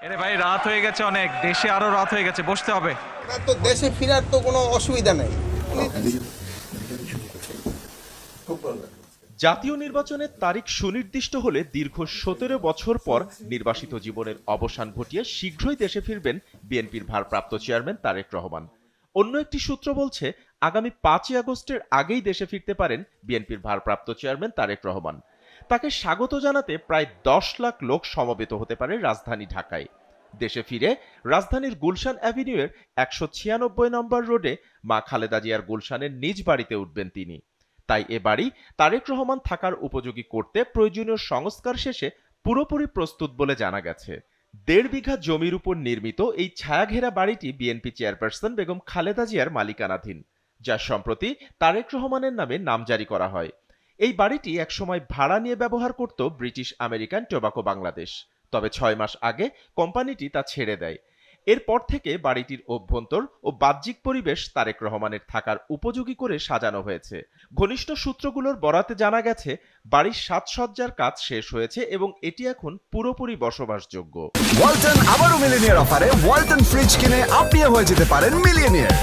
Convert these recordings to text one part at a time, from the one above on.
এরে ভাই, রাত হয়ে গেছে অনেক, দেশে আরো রাত হয়ে গেছে, বসতে হবে। না তো দেশে ফেরার তো কোনো অসুবিধা নেই। জাতীয় নির্বাচনের তারিখ সুনির্দিষ্ট হলে দীর্ঘ ১৭ বছর পর নির্বাসিত জীবনের অবসান ঘটিয়ে শীঘ্রই দেশে ফিরবেন বিএনপির ভারপ্রাপ্ত চেয়ারম্যান তারেক রহমান। অন্য একটি সূত্র বলছে আগামী ৫ই আগস্টের আগেই দেশে ফিরতে পারেন বিএনপির ভারপ্রাপ্ত চেয়ারম্যান তারেক রহমান। তাকে স্বাগত জানাতে প্রায় ১০ লাখ লোক সমবেত হতে পারে রাজধানী ঢাকায়। দেশে ফিরে রাজধানীর গুলশান অ্যাভিনিউয়ের ১৯৬ নম্বর রোডে মা খালেদা জিয়ার গুলশানের নিজ বাড়িতে উঠবেন তিনি। তাই এ বাড়ি তারেক রহমান থাকার উপযোগী করতে প্রয়োজনীয় সংস্কার শেষে পুরোপুরি প্রস্তুত বলে জানা গেছে। ১.৫ বিঘা জমির উপর নির্মিত এই ছায়াঘেরা বাড়িটি বিএনপি চেয়ারপারসন বেগম খালেদা জিয়ার মালিকানাধীন, যা সম্প্রতি তারেক রহমানের নামে নামজারি করা হয়। এই বাড়িটি একসময় ভাড়া নিয়ে ব্যবহার করত ব্রিটিশ আমেরিকান টোবাকো বাংলাদেশ, তবে ৬ মাস আগে কোম্পানিটি তা ছেড়ে দেয়। এরপর থেকে বাড়িটির অভ্যন্তর ও বাহ্যিক পরিবেশ তারেক রহমানের থাকার উপযোগী করে সাজানো হয়েছে। ঘনিষ্ঠ সূত্রগুলোর বরাতে জানা গেছে বাড়ির সাজসজ্জার কাজ শেষ হয়েছে এবং এটি এখন পুরোপুরি বসবাসযোগ্য। ওয়ালটন আবারও মিলিনিয়ার অফারে ওয়ালটন ফ্রিজ কিনে আপনিও হয়ে যেতে পারেন মিলিয়নিয়ার।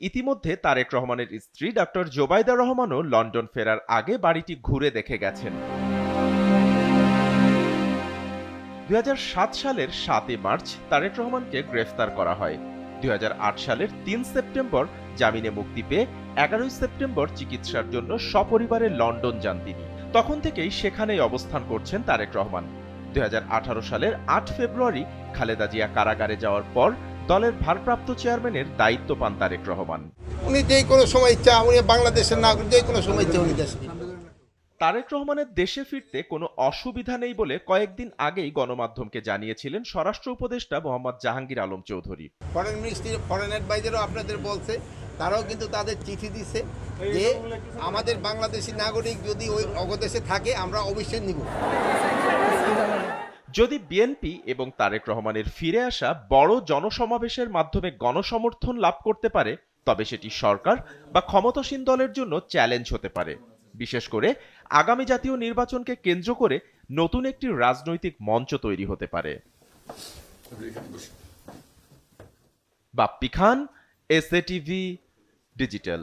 ইতিমধ্যে তারেক রহমানের স্ত্রী ডক্টর জোবাইদা রহমানও লন্ডন ফেরার আগে বাড়িটি ঘুরে দেখে গেছেন। ২০০৭ সালের ৭ই মার্চ তারেক রহমানকে গ্রেফতার করা হয়। ২০০৮ সালের ৩ সেপ্টেম্বর জামিনে মুক্তি পেয়ে ১১ সেপ্টেম্বর চিকিৎসার জন্য সপরিবারে লন্ডন যান তিনি। তখন থেকেই সেখানেই অবস্থান করছেন তারেক রহমান। ২০১৮ সালের ৮ ফেব্রুয়ারি খালেদা জিয়া কারাগারে যাওয়ার পর দলের ভারপ্রাপ্ত চেয়ারম্যানের দায়িত্ব পান তারেক রহমান। উনি যে কোনো সময় ইচ্ছা, উনি বাংলাদেশের নাগরিক, যে কোনো সময় ইচ্ছা উনি দেশে ফিরবেন। তারেক রহমানের দেশে ফিরতে কোনো অসুবিধা নেই বলে কয়েকদিন আগেই গণমাধ্যমকে জানিয়েছিলেন স্বরাষ্ট্র উপদেষ্টা Mohammad Jahangir Alam Chowdhury. Foreign ministry, foreign অ্যাডভাইজারও আপনাদের বলছে, তারাও কিন্তু তাদের চিঠি দিচ্ছে যে আমাদের বাংলাদেশি নাগরিক যদি ওই অগদেশে থাকে আমরা অবশ্যই নিব। যদি বিএনপি এবং তারেক রহমানের ফিরে আসা বড় জনসমাবেশের মাধ্যমে গণসমর্থন লাভ করতে পারে, তবে সেটি সরকার বা ক্ষমতাসীন দলের জন্য চ্যালেঞ্জ হতে পারে। বিশেষ করে আগামী জাতীয় নির্বাচনকে কেন্দ্র করে নতুন একটি রাজনৈতিক মঞ্চ তৈরি হতে পারে। বাপ্পি খান, এসএটিভি ডিজিটাল।